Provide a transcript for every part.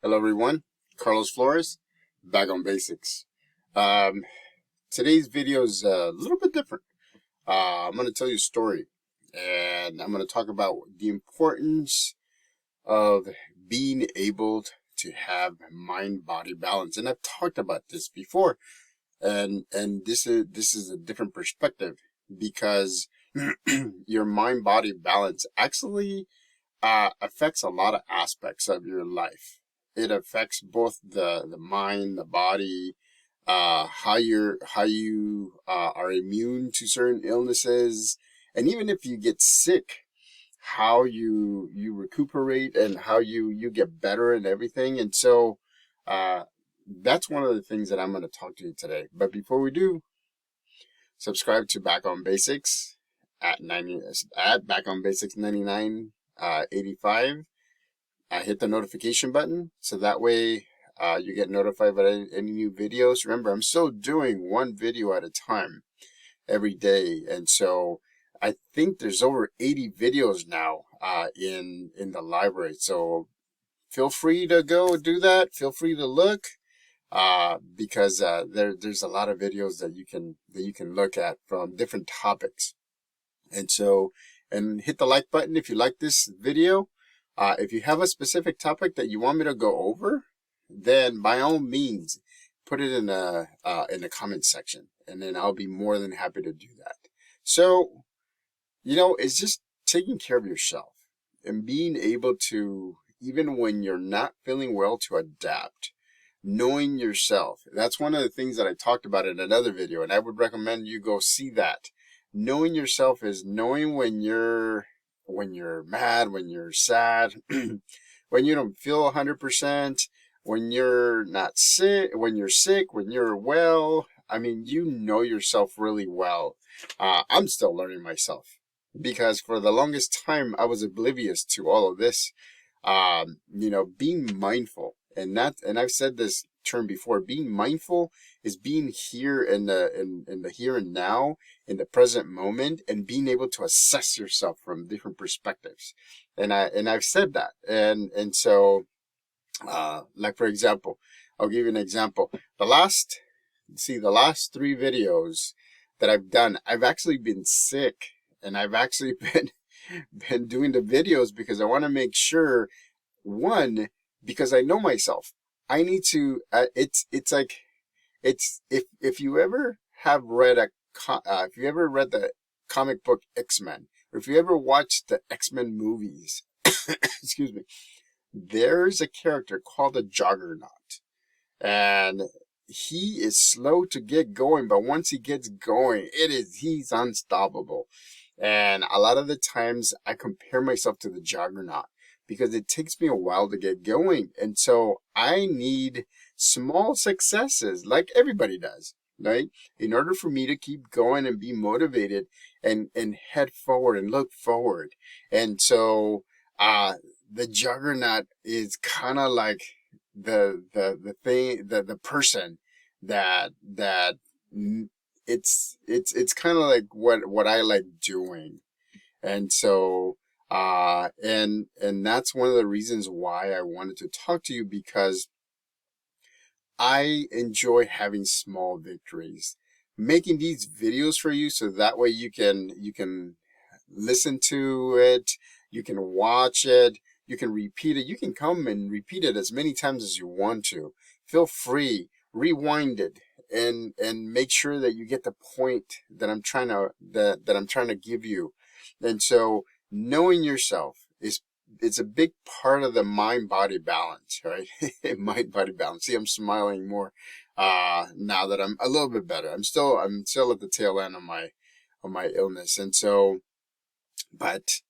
Hello everyone, Carlos Flores, back on basics. Um, Today's video is a little bit different. I'm going to tell you a story, and I'm going to talk about the importance of being able to have mind-body balance. And I've talked about this before, and this is a different perspective because your mind-body balance actually affects a lot of aspects of your life. It affects both the mind, the body, how you are immune to certain illnesses, and even if you get sick, how you recuperate and how you get better and everything. And so, uh, that's one of the things that I'm going to talk to you today. But before we do, subscribe to Back on Basics at Back on Basics 9985. Hit the notification button so that way you get notified about any new videos. Remember, I'm still doing one video at a time every day, and so I think there's over 80 videos now in the library. So feel free to go do that. Feel free to look because there's a lot of videos that you can look at from different topics. And so, and hit the like button if you like this video. If you have a specific topic that you want me to go over, then by all means, put it in the comment section, and then I'll be more than happy to do that. So, it's just taking care of yourself and being able to, even when you're not feeling well, to adapt. Knowing yourself. That's one of the things that I talked about in another video, and I would recommend you go see that. Knowing yourself is knowing when you're mad, when you're sad, when you don't feel 100%, when you're not sick, when you're sick, when you're well. I mean, you know yourself really well. I'm still learning myself because for the longest time I was oblivious to all of this. Being mindful, and I've said this term before. Being mindful is being here in the here and now, in the present moment, and being able to assess yourself from different perspectives. And I've said that, and so, like for example, I'll give you an example. The last 3 videos that I've done, I've actually been sick, and I've actually been doing the videos because I want to make sure, one, because I know myself. I need to. It's like if you ever have read if you ever read the comic book X-Men, or if you ever watched the X-Men movies, excuse me, there's a character called the Juggernaut, and he is slow to get going, but once he gets going, he's unstoppable. And a lot of the times I compare myself to the Juggernaut because it takes me a while to get going. And so I need small successes like everybody does, right? In order for me to keep going and be motivated and head forward and look forward. And so the Juggernaut is kind of like the thing, the person that it's kind of like what I like doing. And so and that's one of the reasons why I wanted to talk to you, because I enjoy having small victories, making these videos for you so that way you can listen to it, you can watch it, you can repeat it, you can come and repeat it as many times as you want to. Feel free, rewind it, and make sure that you get the point that I'm trying to give you. And so knowing yourself it's a big part of the mind body balance, right? Mind body balance. See, I'm smiling more now that I'm a little bit better. I'm still at the tail end of my illness. And so, but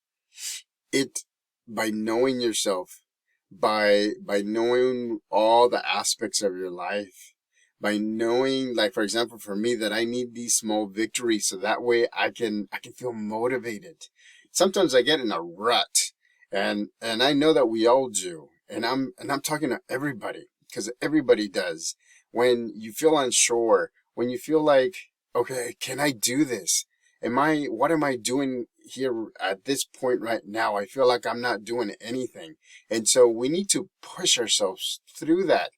by knowing yourself, by knowing all the aspects of your life, by knowing, like for example, for me, that I need these small victories so that way I can feel motivated. Sometimes I get in a rut, and I know that we all do, and I'm talking to everybody because everybody does. When you feel unsure, when you feel like, okay, can I do this? What am I doing here at this point right now, I feel like I'm not doing anything. And so we need to push ourselves through that.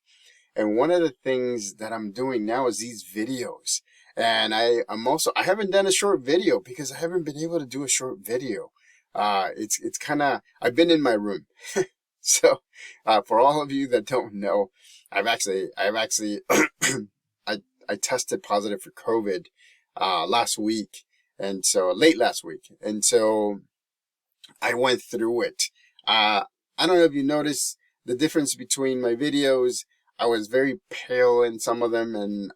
And one of the things that I'm doing now is these videos. And I haven't done a short video because I haven't been able to do a short video. It's kind of, I've been in my room. So, for all of you that don't know, I've actually, I tested positive for COVID, last week. And so late last week. And so I went through it. I don't know if you noticed the difference between my videos. I was very pale in some of them, and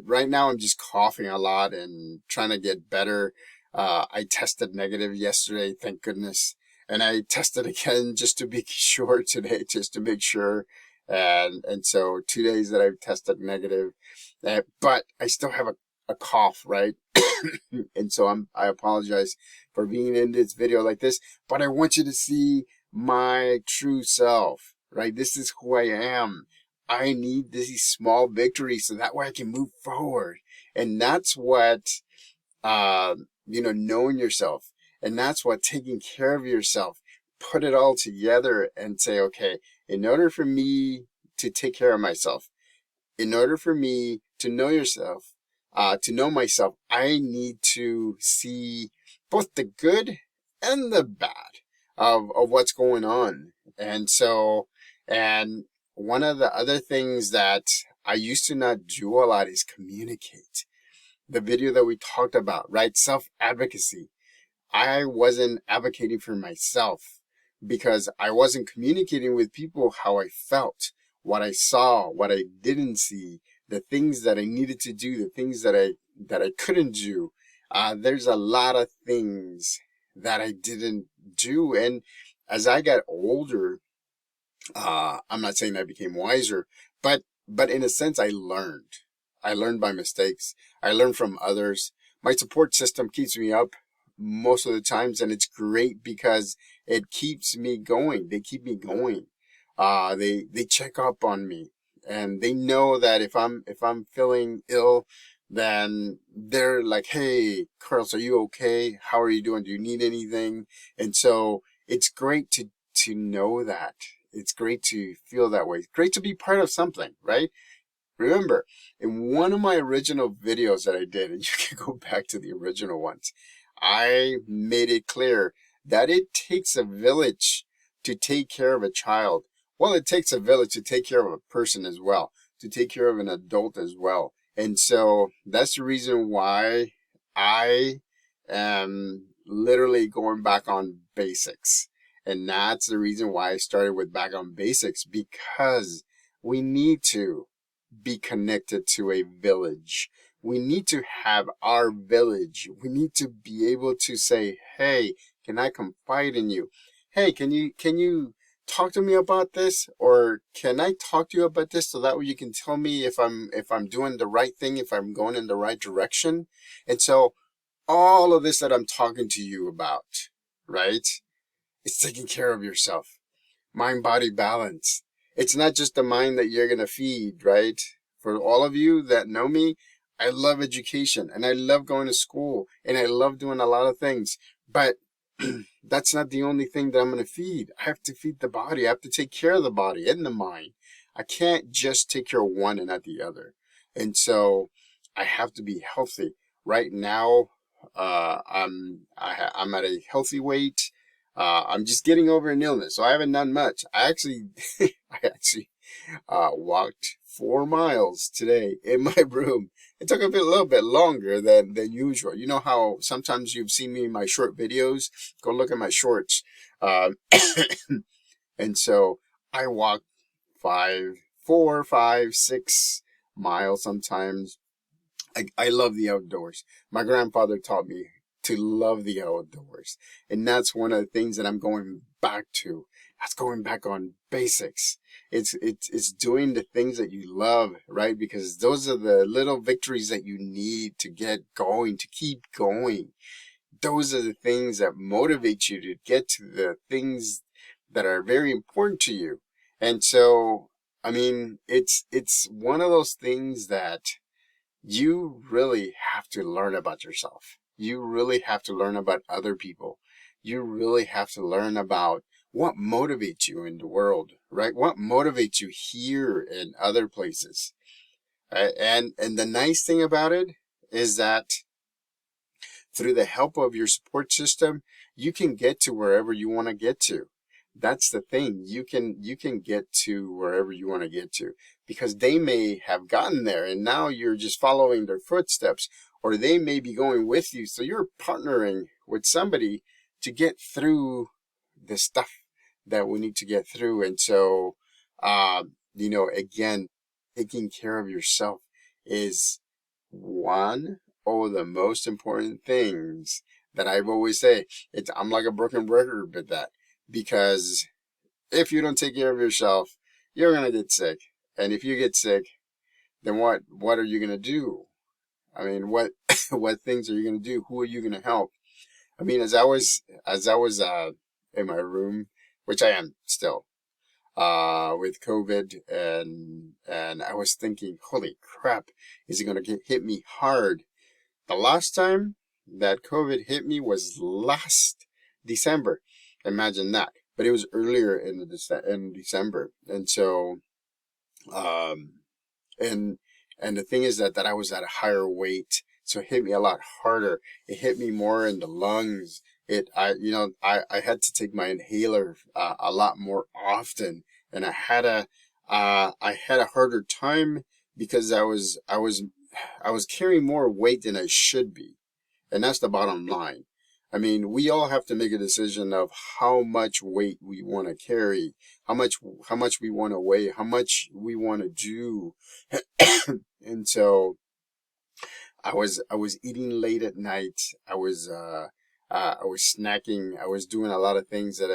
right now I'm just coughing a lot and trying to get better. I tested negative yesterday, thank goodness, and I tested again just to be sure today, just to make sure. And so 2 days that I've tested negative, but I still have a cough, right? And so I apologize for being in this video like this, but I want you to see my true self, right? This is who I am. I need these small victories so that way I can move forward. And that's what, knowing yourself. And that's what taking care of yourself. Put it all together and say, okay, in order for me to take care of myself, in order for me to know yourself, to know myself, I need to see both the good and the bad of what's going on. And so, and one of the other things that I used to not do a lot is communicate. The video that we talked about, right? Self-advocacy. I wasn't advocating for myself because I wasn't communicating with people how I felt, what I saw, what I didn't see, the things that I needed to do, the things that I couldn't do. There's a lot of things that I didn't do. And as I got older, I'm not saying I became wiser, but in a sense, I learned. I learned by mistakes. I learned from others. My support system keeps me up most of the times, and it's great because it keeps me going. They keep me going. They check up on me, and they know that if I'm feeling ill, then they're like, "Hey, Carlos, are you okay? How are you doing? Do you need anything?" And so it's great to know that. It's great to feel that way. It's great to be part of something, right? Remember, in one of my original videos that I did, and you can go back to the original ones, I made it clear that it takes a village to take care of a child. Well, it takes a village to take care of a person as well, to take care of an adult as well. And so that's the reason why I am literally going back on basics. And that's the reason why I started with back on basics, because we need to be connected to a village. We need to have our village. We need to be able to say, "Hey, can I confide in you? Hey, can you talk to me about this? Or can I talk to you about this so that way you can tell me if I'm doing the right thing, if I'm going in the right direction?" And so all of this that I'm talking to you about, right? It's taking care of yourself. Mind body balance. It's not just the mind that you're going to feed, right? For all of you that know me, I love education and I love going to school and I love doing a lot of things. But that's not the only thing that I'm going to feed. I have to feed the body. I have to take care of the body and the mind. I can't just take care of one and not the other. And so I have to be healthy. Right now, I'm at a healthy weight. I'm just getting over an illness, so I haven't done much. I actually walked 4 miles today in my room. It took a little bit longer than usual. You know how sometimes you've seen me in my short videos? Go look at my shorts. Um, and so I walk 4, 5, 6 miles sometimes. I love the outdoors. My grandfather taught me to love the outdoors. And that's one of the things that I'm going back to. That's going back on basics. It's doing the things that you love, right? Because those are the little victories that you need to get going, to keep going. Those are the things that motivate you to get to the things that are very important to you. And so, I mean, it's one of those things that you really have to learn about yourself. You really have to learn about other people. You really have to learn about what motivates you in the world, right? What motivates you here in other places, right? And the nice thing about it is that through the help of your support system, you can get to wherever you want to get to. That's the thing. You can get to wherever you want to get to, because they may have gotten there and now you're just following their footsteps, or they may be going with you. So you're partnering with somebody to get through the stuff that we need to get through. And so, again, taking care of yourself is one of the most important things that I've always say. I'm like a broken record with that, because if you don't take care of yourself, you're gonna get sick, and if you get sick, then what are you gonna do? I mean, what what things are you gonna do? Who are you gonna help? I mean, as I was in my room, which I am still, with COVID, and I was thinking, holy crap, is it gonna hit me hard? The last time that COVID hit me was last December. Imagine that. But it was earlier in December, and so, um, and the thing is that I was at a higher weight, so it hit me a lot harder. It hit me more in the lungs. I had to take my inhaler a lot more often, and I had a harder time because I was carrying more weight than I should be. And that's the bottom line. I mean, we all have to make a decision of how much weight we want to carry, how much we want to weigh, how much we want to do. And so I was eating late at night. I was snacking. I was doing a lot of things that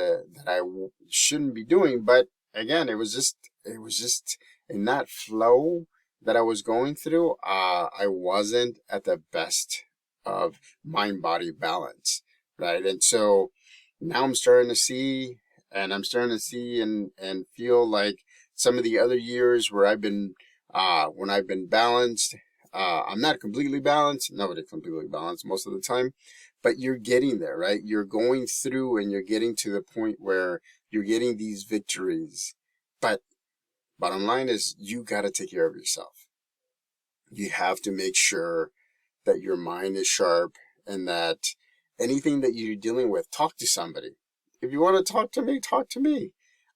I shouldn't be doing. But again, it was just in that flow that I was going through. I wasn't at the best of mind body balance, right? And so now I'm starting to see and feel like some of the other years where when I've been balanced. I'm not completely balanced. Nobody's completely balanced most of the time, but you're getting there, right? You're going through and you're getting to the point where you're getting these victories. But bottom line is, you got to take care of yourself. You have to make sure that your mind is sharp, and that anything that you're dealing with, talk to somebody. If you want to talk to me, talk to me.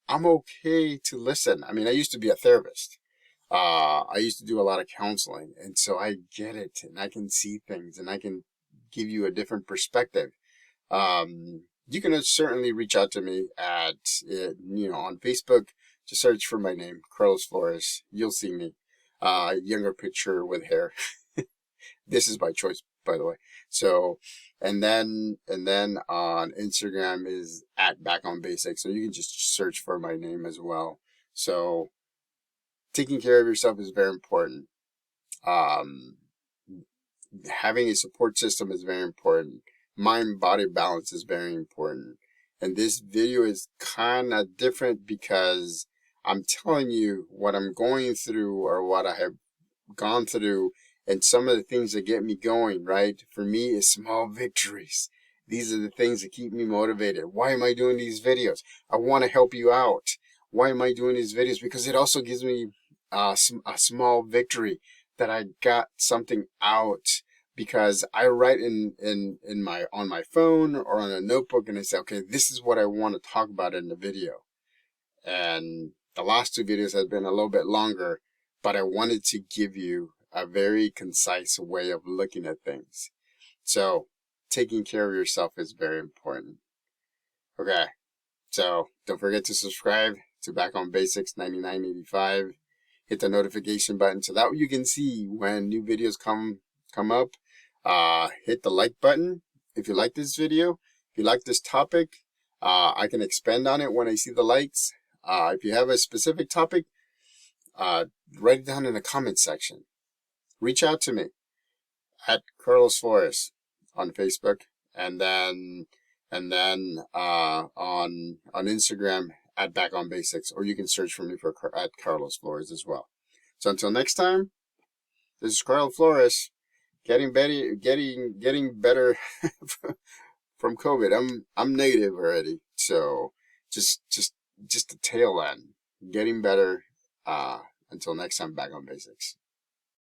I'm okay to listen. I mean, I used to be a therapist. I used to do a lot of counseling, and so I get it, and I can see things, and I can give you a different perspective. You can certainly reach out to me on Facebook. Just search for my name, Carlos Flores. You'll see me. Younger picture with hair. This is by choice, by the way. So, and then on Instagram is at Back on Basics. So you can just search for my name as well. So taking care of yourself is very important. Um, Having a support system is very important. Mind body balance is very important. And this video is kind of different because I'm telling you what I'm going through, or what I have gone through, and some of the things that get me going, right? For me, is small victories. These are the things that keep me motivated. Why am I doing these videos? I want to help you out. Why am I doing these videos? Because it also gives me a small victory that I got something out, because I write on my phone or on a notebook, and I say, okay, this is what I want to talk about in the video. And the last two videos have been a little bit longer, but I wanted to give you a very concise way of looking at things. So taking care of yourself is very important. Okay. So don't forget to subscribe to Back on Basics 9985. Hit the notification button so that you can see when new videos come up. Hit the like button if you like this video. If you like this topic, I can expand on it when I see the likes. If you have a specific topic, write it down in the comment section. Reach out to me at Carlos Flores on Facebook, and then on Instagram at Back on Basics, or you can search for me at Carlos Flores as well. So until next time, this is Carlos Flores. getting better from COVID. I'm negative already, so just the tail end, getting better. Until next time, back on basics.